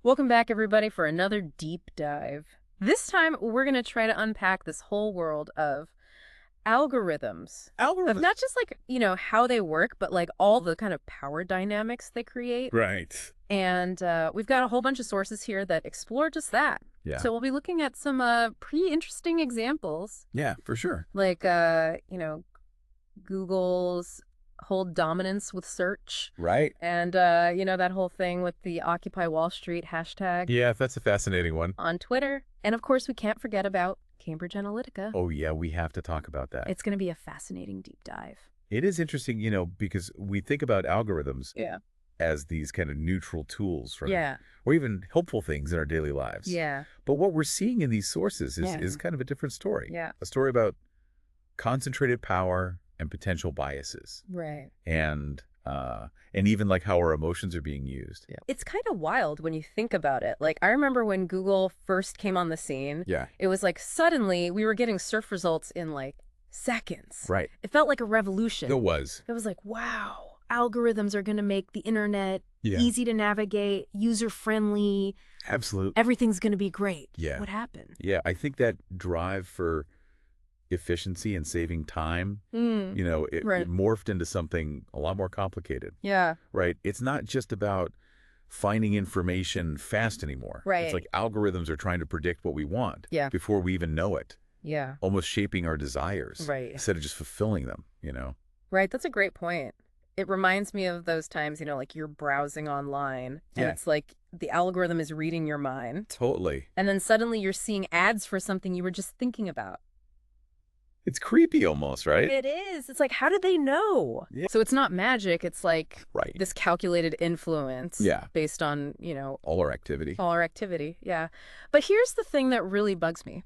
Welcome back, everybody, for another deep dive. This time, we're going to try to unpack this whole world of algorithms. Of Algorithm. not just how they work, but like all the kind of power dynamics they create. Right. And we've got a whole bunch of sources here that explore just that. Yeah. So we'll be looking at some pretty interesting examples, Yeah, for sure. like, Google's whole dominance with search. Right. And, that whole thing with the Occupy Wall Street hashtag Yeah, that's a fascinating one. on Twitter. And of course, we can't forget about Cambridge Analytica. Oh, yeah, we have to talk about that. It's going to be a fascinating deep dive. It is interesting, because we think about algorithms Yeah. as these kind of neutral tools, right? Yeah. Or even helpful things in our daily lives. Yeah. But what we're seeing in these sources Yeah. is kind of a different story. Yeah. A story about concentrated power and potential biases. Right. And even like how our emotions are being used. Yeah. It's kind of wild when you think about it. Like, I remember when Google first came on the scene, Yeah. it was like suddenly we were getting surf results in like seconds. Right. It felt like a revolution. It was. It was like, wow, algorithms are going to make the internet easy to navigate, user-friendly. Absolutely. Everything's going to be great. Yeah. What happened? Yeah, I think that drive for efficiency and saving time, it Right. morphed into something a lot more complicated, Yeah. right? It's not just about finding information fast anymore. Right. It's like algorithms are trying to predict what we want before we even know it, Yeah. almost shaping our desires Right. instead of just fulfilling them, Right. That's a great point. It reminds me of those times, like you're browsing online and Yeah. it's like the algorithm is reading your mind. Totally. And then suddenly you're seeing ads for something you were just thinking about. It's creepy almost, right? It is. It's like, how did they know? Yeah. So it's not magic. It's like Right. this calculated influence based on, All our activity. all our activity. Yeah. But here's the thing that really bugs me.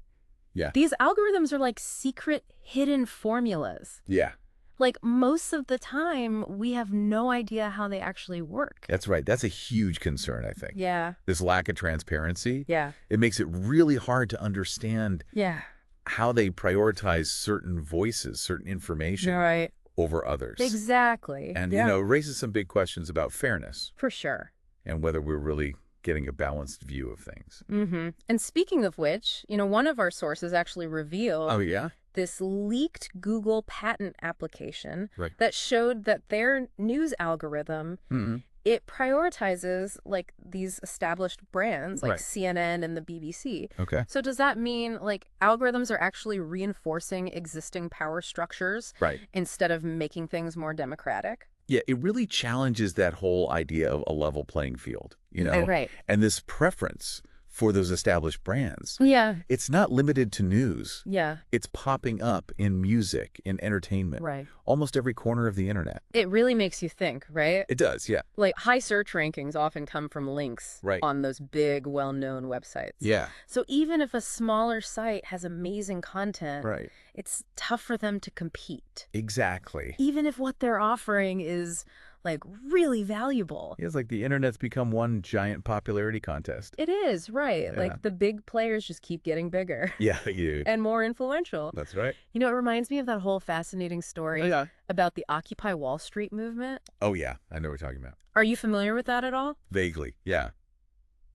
Yeah. These algorithms are like secret hidden formulas. Yeah. Like most of the time, we have no idea how they actually work. That's right. That's a huge concern, I think. Yeah. This lack of transparency. Yeah. It makes it really hard to understand Yeah. how they prioritize certain voices, certain information Right. over others. Exactly. And, yeah. it raises some big questions about fairness For sure. and whether we're really getting a balanced view of things. Mm-hmm. And speaking of which, one of our sources actually revealed Oh, yeah? this leaked Google patent application Right. that showed that their news algorithm, Mm-hmm. it prioritizes like these established brands like Right. CNN and the BBC. Okay. So does that mean like algorithms are actually reinforcing existing power structures Right. instead of making things more democratic? Yeah, it really challenges that whole idea of a level playing field, Right. And this preference for those established brands. Yeah. It's not limited to news. Yeah. It's popping up in music, in entertainment, Right. almost every corner of the internet. It really makes you think, right? It does, yeah. Like high search rankings often come from links Right. on those big, well-known websites. Yeah. So even if a smaller site has amazing content, Right. it's tough for them to compete. Exactly. Even if what they're offering is like really valuable. It's like the internet's become one giant popularity contest. It is, right. Yeah. Like the big players just keep getting bigger Yeah, you. and more influential. That's right. It reminds me of that whole fascinating story Yeah. about the Occupy Wall Street movement. Oh, yeah. I know what you're talking about. Are you familiar with that at all? Vaguely. Yeah.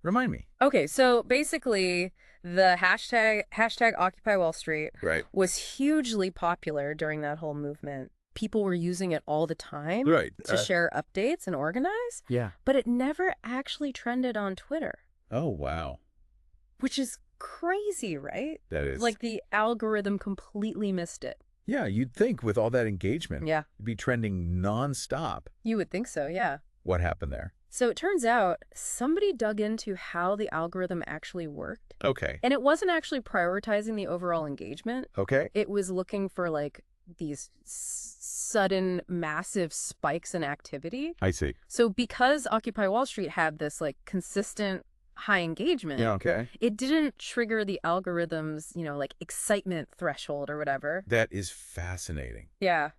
Remind me. Okay, so basically the hashtag Occupy Wall Street Right. was hugely popular during that whole movement. People were using it all the time Right. to share updates and organize, Yeah. but it never actually trended on Twitter, Oh, wow. which is crazy, right? That is. Like the algorithm completely missed it. Yeah, you'd think with all that engagement, Yeah, it'd be trending nonstop. you would think so, yeah. What happened there? So it turns out somebody dug into how the algorithm actually worked, Okay. and it wasn't actually prioritizing the overall engagement. Okay. It was looking for like these sudden massive spikes in activity. I see. So because Occupy Wall Street had this like consistent high engagement, Yeah, okay. it didn't trigger the algorithm's, like excitement threshold or whatever. That is fascinating. Yeah.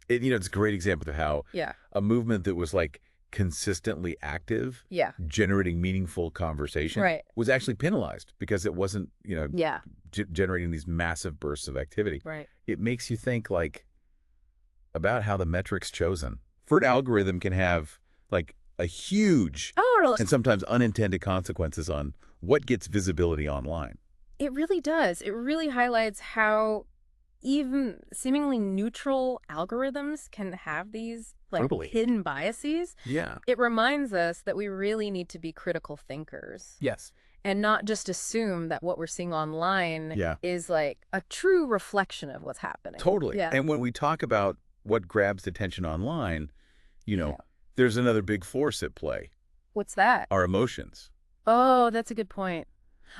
It's a great example of how Yeah. a movement that was like consistently active, Yeah. generating meaningful conversation, Right. was actually penalized because it wasn't, Yeah. generating these massive bursts of activity. Right. It makes you think like about how the metrics chosen for an algorithm can have like a huge Oh, and sometimes unintended consequences on what gets visibility online. it really does. It really highlights how even seemingly neutral algorithms can have these like Totally. hidden biases. Yeah. It reminds us that we really need to be critical thinkers Yes. and not just assume that what we're seeing online Yeah. is like a true reflection of what's happening. Totally. Yeah. And when we talk about what grabs attention online, Yeah. there's another big force at play, What's that? our emotions. Oh, that's a good point.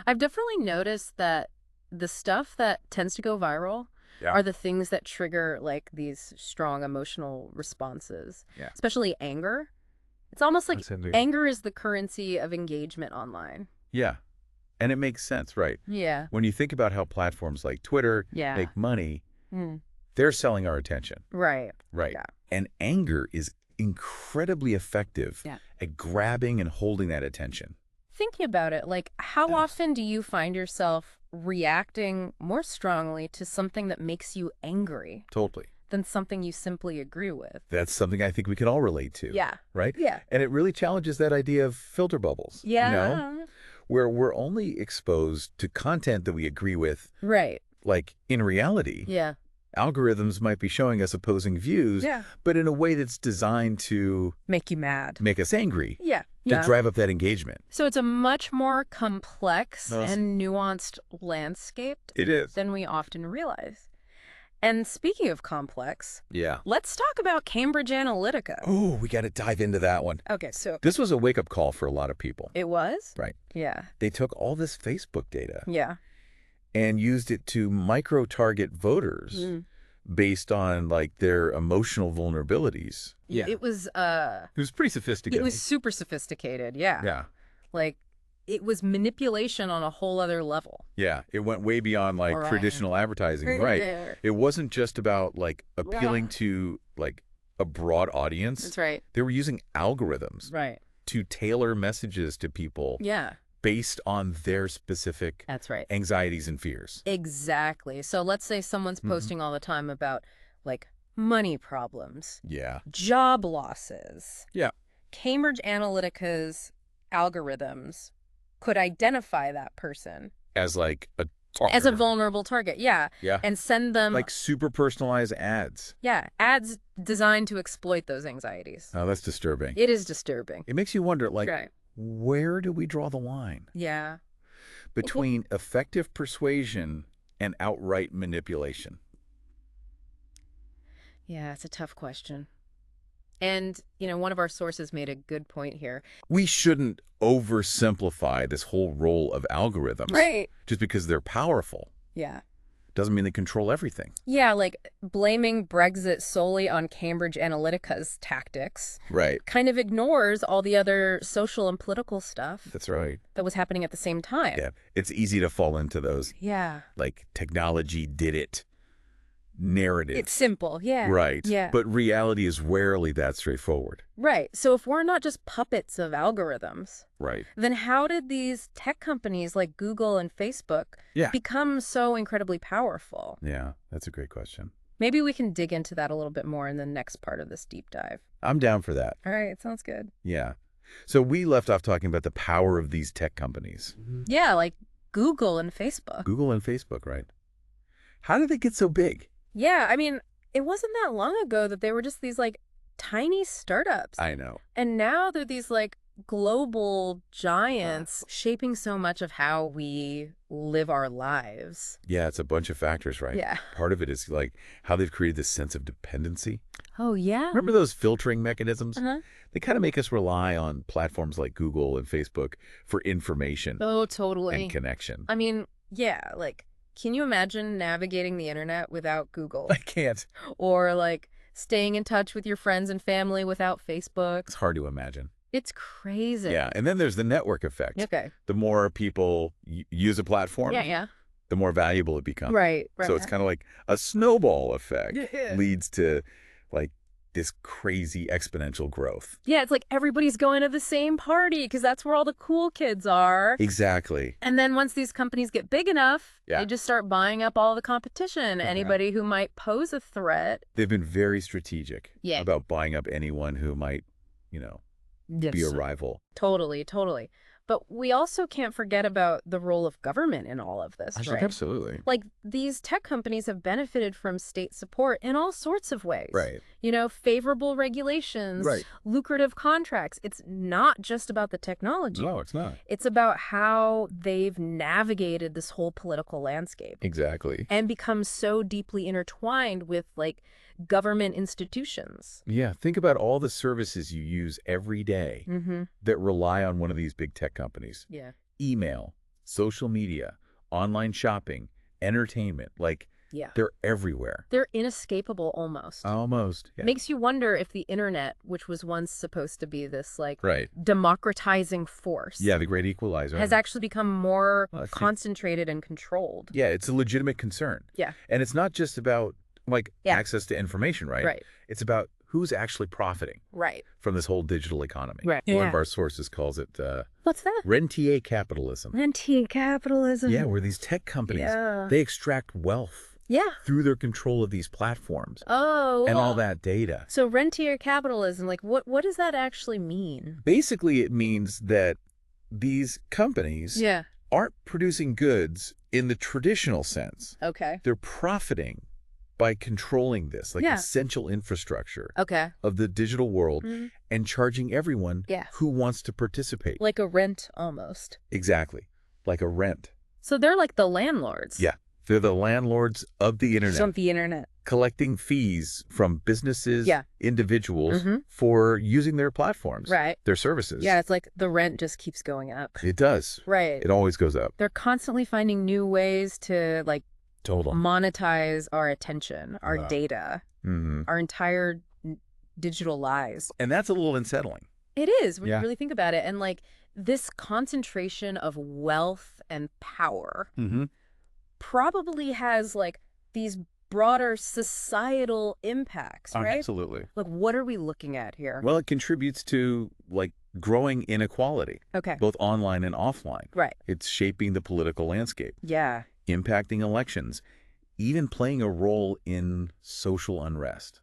I've definitely noticed that the stuff that tends to go viral Yeah. are the things that trigger like these strong emotional responses, Yeah. especially anger. It's almost like That's indeed. anger is the currency of engagement online. Yeah. And it makes sense, right? Yeah. When you think about how platforms like Twitter Yeah. make money, Mm. they're selling our attention. Right. Right. Yeah. And anger is incredibly effective Yeah. at grabbing and holding that attention. Thinking about it, like how Yes. often do you find yourself reacting more strongly to something that makes you angry Totally. than something you simply agree with? That's something I think we can all relate to. Yeah. Right? Yeah. And it really challenges that idea of filter bubbles. Yeah. Where we're only exposed to content that we agree with. Right. Like in reality, Yeah. algorithms might be showing us opposing views, Yeah. but in a way that's designed to Make you mad. make us angry, Yeah. to drive up that engagement. So it's a much more complex Yes. and nuanced landscape It is. than we often realize. And speaking of complex, Yeah. let's talk about Cambridge Analytica. Oh, we got to dive into that one. Okay, so This was a wake-up call for a lot of people. it was? Right. Yeah. They took all this Facebook data Yeah. and used it to micro-target voters Mm. based on like their emotional vulnerabilities. Yeah. It was pretty sophisticated. it was super sophisticated. Yeah. Yeah. Like it was manipulation on a whole other level. Yeah. It went way beyond like Right. traditional advertising. Right. It wasn't just about like appealing to like a broad audience. That's right. They were using algorithms Right. to tailor messages to people Yeah. based on their specific That's right. anxieties and fears. Exactly. So let's say someone's posting all the time about like money problems, Yeah. job losses. Yeah. Cambridge Analytica's algorithms could identify that person As like a as a vulnerable target. Yeah. Yeah. And send them Like super personalized ads. ads designed to exploit those anxieties. Oh, that's disturbing. It is disturbing. It makes you wonder, like, Right. where do we draw the line Yeah. between effective persuasion and outright manipulation? Yeah, it's a tough question. And, one of our sources made a good point here. We shouldn't oversimplify this whole role of algorithms. Right. Just because they're powerful Yeah. doesn't mean they control everything. Yeah, like blaming Brexit solely on Cambridge Analytica's tactics Right. kind of ignores all the other social and political stuff That's right. that was happening at the same time. Yeah. It's easy to fall into those, Yeah. like, technology did it narrative. It's simple. Yeah. Right. Yeah. But reality is rarely that straightforward. Right. So if we're not just puppets of algorithms, Right. then how did these tech companies like Google and Facebook become so incredibly powerful? Yeah, that's a great question. Maybe we can dig into that a little bit more in the next part of this deep dive. I'm down for that. All right. Sounds good. Yeah. So we left off talking about the power of these tech companies. Yeah, like Google and Facebook. Google and Facebook, right? How did they get so big? Yeah, I mean, it wasn't that long ago that they were just these like tiny startups. I know. And now they're these like global giants shaping so much of how we live our lives. Yeah, it's a bunch of factors, right? Yeah. Part of it is like how they've created this sense of dependency. Oh, yeah? Remember those filtering mechanisms? Uh-huh. They kind of make us rely on platforms like Google and Facebook for information Oh, totally. and connection. I mean, yeah, like, can you imagine navigating the internet without Google? I can't. Or like staying in touch with your friends and family without Facebook? It's hard to imagine. It's crazy. Yeah, and then there's the network effect. Okay. The more people use a platform, Yeah. the more valuable it becomes. Right. So it's kind of like a snowball effect Yeah. leads to like this crazy exponential growth. Yeah, it's like everybody's going to the same party because that's where all the cool kids are. Exactly. And then once these companies get big enough, Yeah. they just start buying up all the competition. Anybody who might pose a threat. They've been very strategic Yeah. about buying up anyone who might, be a rival. Totally, totally. But we also can't forget about the role of government in all of this, right? Absolutely. Like, these tech companies have benefited from state support in all sorts of ways. Right. You know, favorable regulations, Right. lucrative contracts. It's not just about the technology. No, it's not. It's about how they've navigated this whole political landscape. Exactly. And become so deeply intertwined with, like, government institutions. Yeah, think about all the services you use every day that rely on one of these big tech companies. Yeah. Email, social media, online shopping, entertainment, like they're everywhere. They're inescapable almost. Almost. Yeah. Makes you wonder if the internet, which was once supposed to be this like democratizing force. Yeah, the great equalizer. Has actually become more concentrated and controlled. Yeah, it's a legitimate concern. Yeah. And it's not just about access to information, right? Right. It's about who's actually profiting from this whole digital economy. Right. One of our sources calls it what's that? Rentier capitalism. Rentier capitalism. Yeah, where these tech companies, they extract wealth through their control of these platforms. Oh. And all that data. So rentier capitalism, like what does that actually mean? Basically, it means that these companies aren't producing goods in the traditional sense. Okay. They're profiting by controlling this, like essential infrastructure of the digital world and charging everyone who wants to participate. Like a rent almost. Exactly. Like a rent. So they're like the landlords. Yeah. They're the landlords of the internet. Of the internet. Collecting fees from businesses, individuals for using their platforms, their services. Yeah, it's like the rent just keeps going up. It does. Right. It always goes up. They're constantly finding new ways to like monetize our attention, our data, our entire digital lives. And that's a little unsettling. It is, when you really think about it. And like this concentration of wealth and power probably has like these broader societal impacts, right? Absolutely. Like, what are we looking at here? Well, it contributes to like growing inequality, both online and offline. Right. It's shaping the political landscape. Yeah. Impacting elections, even playing a role in social unrest.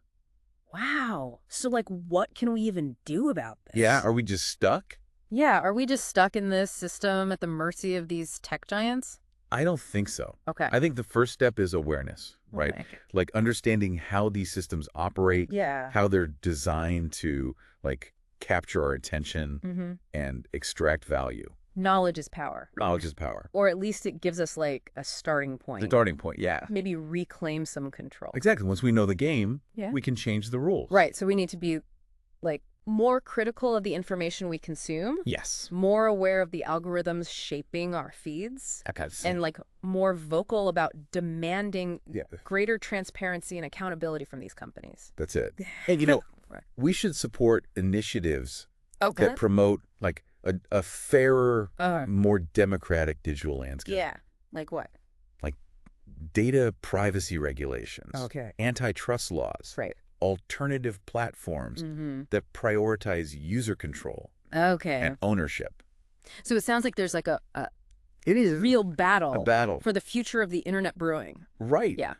Wow. So, like, what can we even do about this? Yeah, are we just stuck? Yeah, are we just stuck in this system at the mercy of these tech giants? I don't think so. Okay. I think the first step is awareness, right? Okay. Like understanding how these systems operate, how they're designed to like capture our attention and extract value. Knowledge is power. Knowledge is power. Or at least it gives us like a starting point. The starting point, yeah. Maybe reclaim some control. Exactly. Once we know the game, we can change the rules. Right. So we need to be like more critical of the information we consume. Yes. More aware of the algorithms shaping our feeds. And like more vocal about demanding greater transparency and accountability from these companies. That's it. And you know, we should support initiatives that promote like a fairer, more democratic digital landscape. Yeah. Like what? Like data privacy regulations. Antitrust laws. Right. Alternative platforms that prioritize user control and ownership. So it sounds like there's like a it is real battle. A battle. For the future of the internet brewing. Right. Yeah.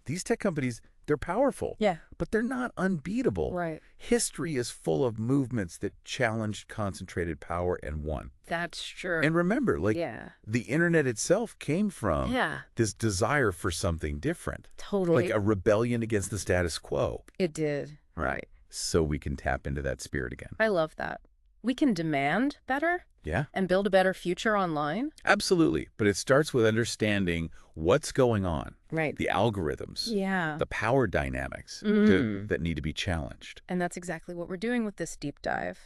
These tech companies, they're powerful. Yeah. But they're not unbeatable. Right. History is full of movements that challenged concentrated power and won. That's true. And remember, like, the internet itself came from this desire for something different. Totally. Like a rebellion against the status quo. It did. Right. So we can tap into that spirit again. I love that. We can demand better. Yeah. And build a better future online. Absolutely. But it starts with understanding what's going on. Right. The algorithms. Yeah. The power dynamics that need to be challenged. And that's exactly what we're doing with this deep dive.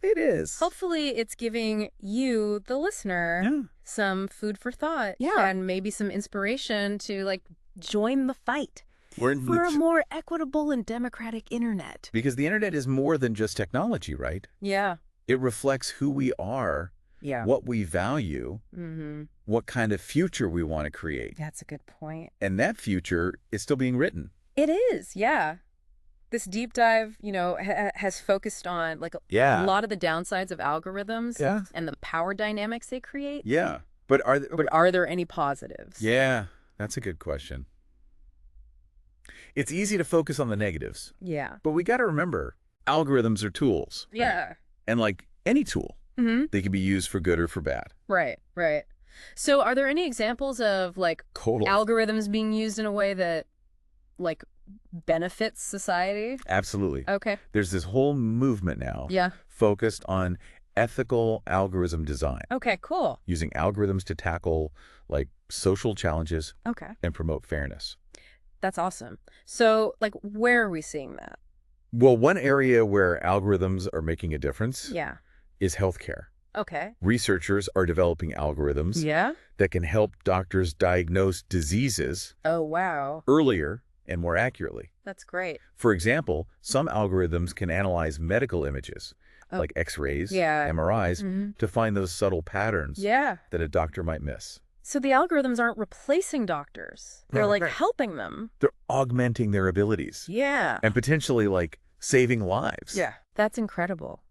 It is. Hopefully it's giving you, the listener, some food for thought. Yeah. And maybe some inspiration to like join the fight. For a more equitable and democratic internet. Because the internet is more than just technology, right? Yeah. It reflects who we are, what we value, what kind of future we want to create. That's a good point. And that future is still being written. It is, yeah. This deep dive, you know, has focused on like a lot of the downsides of algorithms and the power dynamics they create. Yeah. But are there any positives? Yeah, that's a good question. It's easy to focus on the negatives. Yeah. But we got to remember, algorithms are tools. Yeah. And like any tool, they can be used for good or for bad. Right, right. So are there any examples of like algorithms being used in a way that like benefits society? Absolutely. Okay. There's this whole movement now focused on ethical algorithm design. Okay, cool. Using algorithms to tackle like social challenges and promote fairness. That's awesome. So like where are we seeing that? Well, one area where algorithms are making a difference is healthcare. Okay. Researchers are developing algorithms that can help doctors diagnose diseases earlier and more accurately. That's great. For example, some algorithms can analyze medical images, like X-rays, MRIs, to find those subtle patterns that a doctor might miss. So the algorithms aren't replacing doctors. They're like helping them. They're augmenting their abilities. Yeah. And potentially like saving lives. Yeah. That's incredible.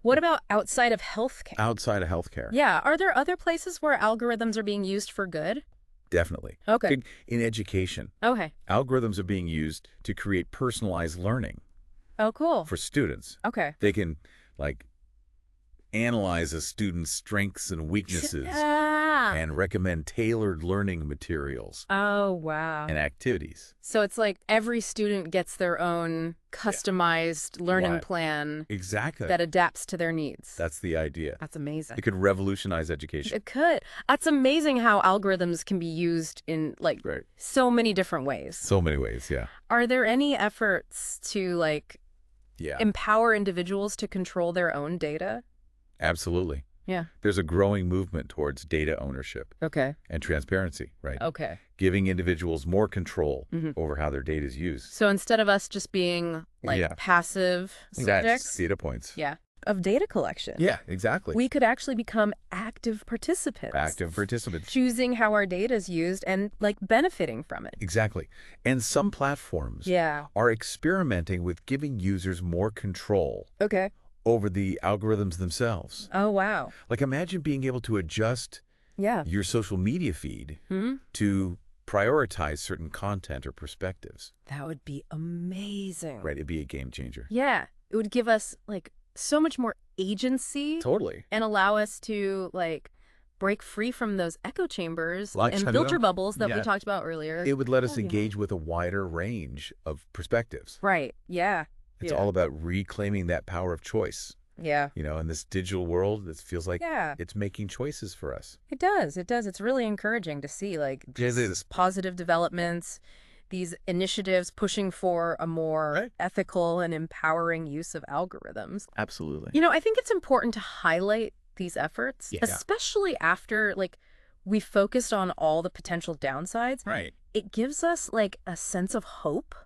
What about outside of healthcare? Outside of healthcare. Yeah. Are there other places where algorithms are being used for good? Definitely. Okay. In education. Okay. Algorithms are being used to create personalized learning. Oh, cool. For students. Okay. They can like analyze a student's strengths and weaknesses and recommend tailored learning materials. Oh, wow. And activities. So it's like every student gets their own customized learning plan. Exactly. That adapts to their needs. That's the idea. That's amazing. It could revolutionize education. It could. That's amazing how algorithms can be used in like so many different ways. So many ways, yeah. Are there any efforts to like empower individuals to control their own data? Absolutely. Yeah. There's a growing movement towards data ownership. Okay. And transparency, right? Okay. Giving individuals more control over how their data is used. So instead of us just being like passive subjects. Data points. Yeah. Of data collection. Yeah, exactly. We could actually become active participants. Active participants. Choosing how our data is used and like benefiting from it. Exactly. And some platforms are experimenting with giving users more control. Okay. Over the algorithms themselves. Oh, wow. Like imagine being able to adjust your social media feed to prioritize certain content or perspectives. That would be amazing. Right, it'd be a game changer. Yeah, it would give us like so much more agency. Totally. And allow us to like break free from those echo chambers and filter bubbles that we talked about earlier. It would let us engage with a wider range of perspectives. Right, yeah. It's all about reclaiming that power of choice. Yeah. You know, in this digital world, it feels like it's making choices for us. It does. It does. It's really encouraging to see like these positive developments, these initiatives pushing for a more ethical and empowering use of algorithms. Absolutely. You know, I think it's important to highlight these efforts, especially after like we focused on all the potential downsides. Right. It gives us like a sense of hope.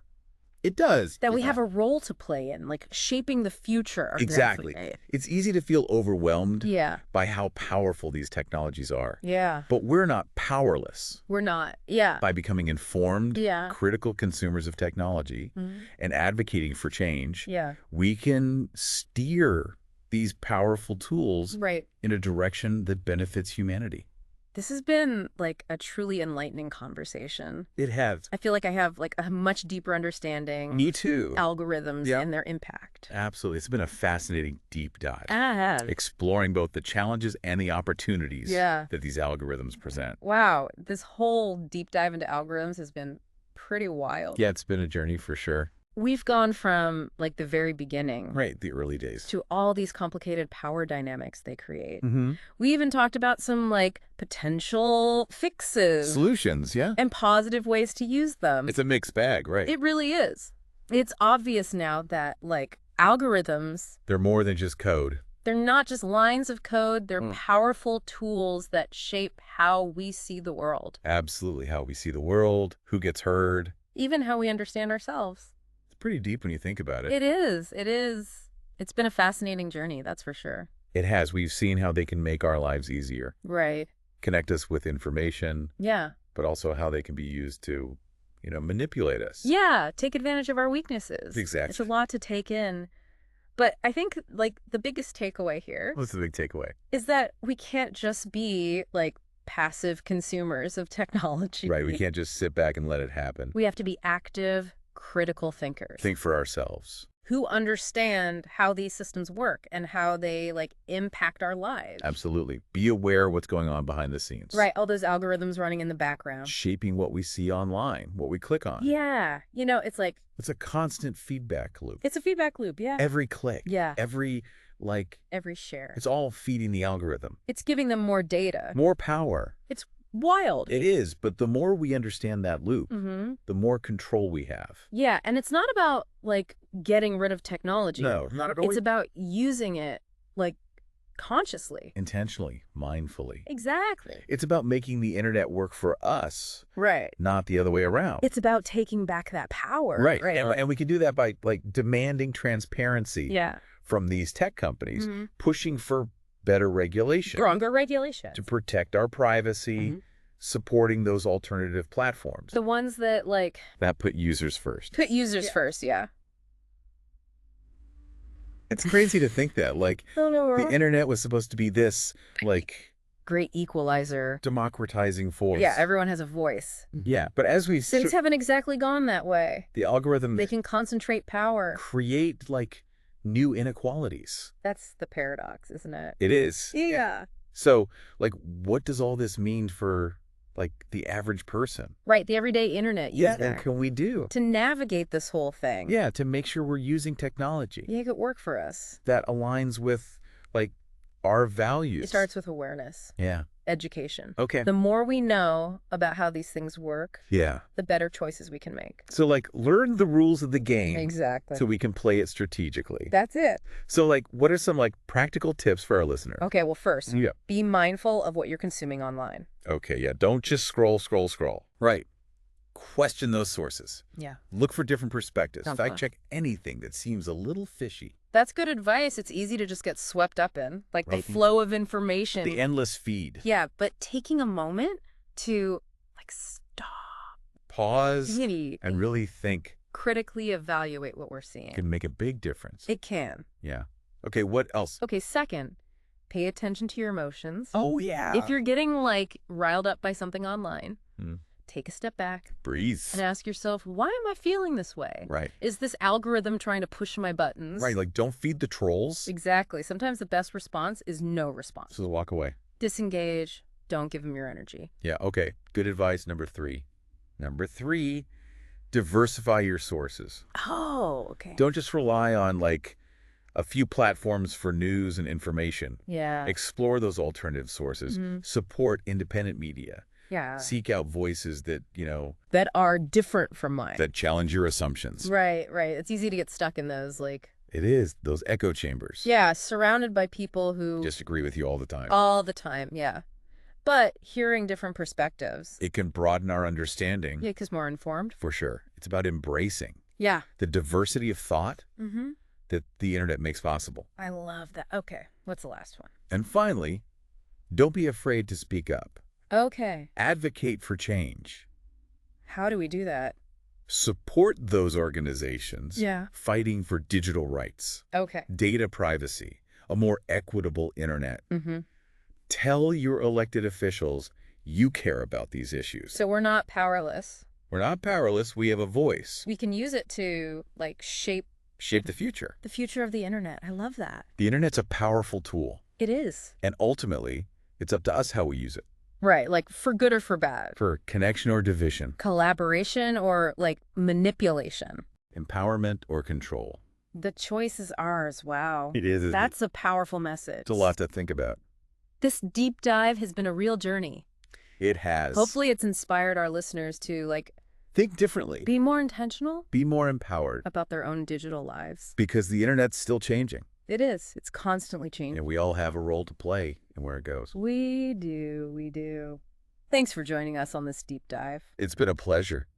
It does. That we have a role to play in, like shaping the future. Exactly. It's easy to feel overwhelmed by how powerful these technologies are. Yeah. But we're not powerless. We're not. Yeah. By becoming informed, critical consumers of technology and advocating for change, we can steer these powerful tools in a direction that benefits humanity. This has been like a truly enlightening conversation. It has. I feel like I have like a much deeper understanding. Me too. Algorithms and their impact. Absolutely. It's been a fascinating deep dive. I have. Exploring both the challenges and the opportunities that these algorithms present. Wow. This whole deep dive into algorithms has been pretty wild. Yeah, it's been a journey for sure. We've gone from like the very beginning. Right, the early days. To all these complicated power dynamics they create. We even talked about some like potential fixes. Solutions, and positive ways to use them. It's a mixed bag, right? It really is. It's obvious now that like algorithms. They're more than just code. They're not just lines of code. They're powerful tools that shape how we see the world. Absolutely. How we see the world, who gets heard. Even how we understand ourselves. Pretty deep when you think about it. It is. It is. It's been a fascinating journey, that's for sure. It has. We've seen how they can make our lives easier. Right. Connect us with information. Yeah. But also how they can be used to, you know, manipulate us. Yeah. Take advantage of our weaknesses. Exactly. It's a lot to take in. But I think like the biggest takeaway here. What's the big takeaway? Is that we can't just be like passive consumers of technology. Right. We can't just sit back and let it happen. We have to be active, critical thinkers. Think for ourselves. who understand how these systems work and how they like impact our lives. Absolutely. Be aware of what's going on behind the scenes. Right. All those algorithms running in the background. Shaping what we see online, what we click on. Yeah. It's like... It's a constant feedback loop. It's a feedback loop, yeah. Every click. Yeah. Every share. It's all feeding the algorithm. It's giving them more data. More power. It's wild. It is, but the more we understand that loop, the more control we have. Yeah, and it's not about, like, getting rid of technology. No, not at all. It's about using it, like, consciously. Intentionally, mindfully. Exactly. It's about making the internet work for us. Right. Not the other way around. It's about taking back that power. Right. And we can do that by, like, demanding transparency. Yeah. From these tech companies, pushing for better regulation. Stronger regulation. To protect our privacy, supporting those alternative platforms. The ones that, like... That put users first. Put users first, yeah. It's crazy to think that, like, the internet was supposed to be this, like... great equalizer. Democratizing force. Yeah, everyone has a voice. Yeah, but as we... Things haven't exactly gone that way. The algorithm... They can concentrate power. Create, like... new inequalities. That's the paradox, isn't it? It is. Yeah. So, like, what does all this mean for, like, the average person? Right, the everyday internet user. Yeah, what can we do? To navigate this whole thing. Yeah, to make sure we're using technology. Make it work for us. That aligns with, like, our values. It starts with awareness. Yeah. Education. Okay. The more we know about how these things work, the better choices we can make. So, like, learn the rules of the game. Exactly. So we can play it strategically. That's it. So, like, what are some, like, practical tips for our listener? Okay, well, first, be mindful of what you're consuming online. Okay, yeah. Don't just scroll. Right. Question those sources. Yeah. Look for different perspectives. Fact check anything that seems a little fishy. That's good advice. It's easy to just get swept up in, like the flow of information. The endless feed. Yeah, but taking a moment to, like, stop. Pause and really think. Critically evaluate what we're seeing. Can make a big difference. It can. Yeah. Okay, what else? Okay, second, pay attention to your emotions. Oh, yeah. If you're getting, like, riled up by something online, take a step back. Breathe. And ask yourself, why am I feeling this way? Right. Is this algorithm trying to push my buttons? Right, like, don't feed the trolls. Exactly. Sometimes the best response is no response. So walk away. Disengage. Don't give them your energy. Yeah, okay. Good advice, number 3. Number 3, diversify your sources. Oh, okay. Don't just rely on, like, a few platforms for news and information. Yeah. Explore those alternative sources. Support independent media. Yeah. Seek out voices that, that are different from mine. That challenge your assumptions. Right. It's easy to get stuck in those, like... It is. Those echo chambers. Yeah, surrounded by people who... disagree with you all the time. All the time, yeah. But hearing different perspectives... It can broaden our understanding. Yeah, because more informed. For sure. It's about embracing. Yeah. The diversity of thought that the internet makes possible. I love that. Okay, what's the last one? And finally, don't be afraid to speak up. Okay. Advocate for change. How do we do that? Support those organizations fighting for digital rights. Okay. Data privacy. A more equitable internet. Tell your elected officials you care about these issues. So we're not powerless. We're not powerless. We have a voice. We can use it to, like, shape the future. The future of the internet. I love that. The internet's a powerful tool. It is. And ultimately, it's up to us how we use it. Right, like for good or for bad. For connection or division. Collaboration or, like, manipulation. Empowerment or control. The choice is ours. Wow. It is. That's a powerful message. It's a lot to think about. This deep dive has been a real journey. It has. Hopefully it's inspired our listeners to, like... think differently. Be more intentional. Be more empowered. About their own digital lives. Because the internet's still changing. It is. It's constantly changing. And we all have a role to play in where it goes. We do. Thanks for joining us on this deep dive. It's been a pleasure.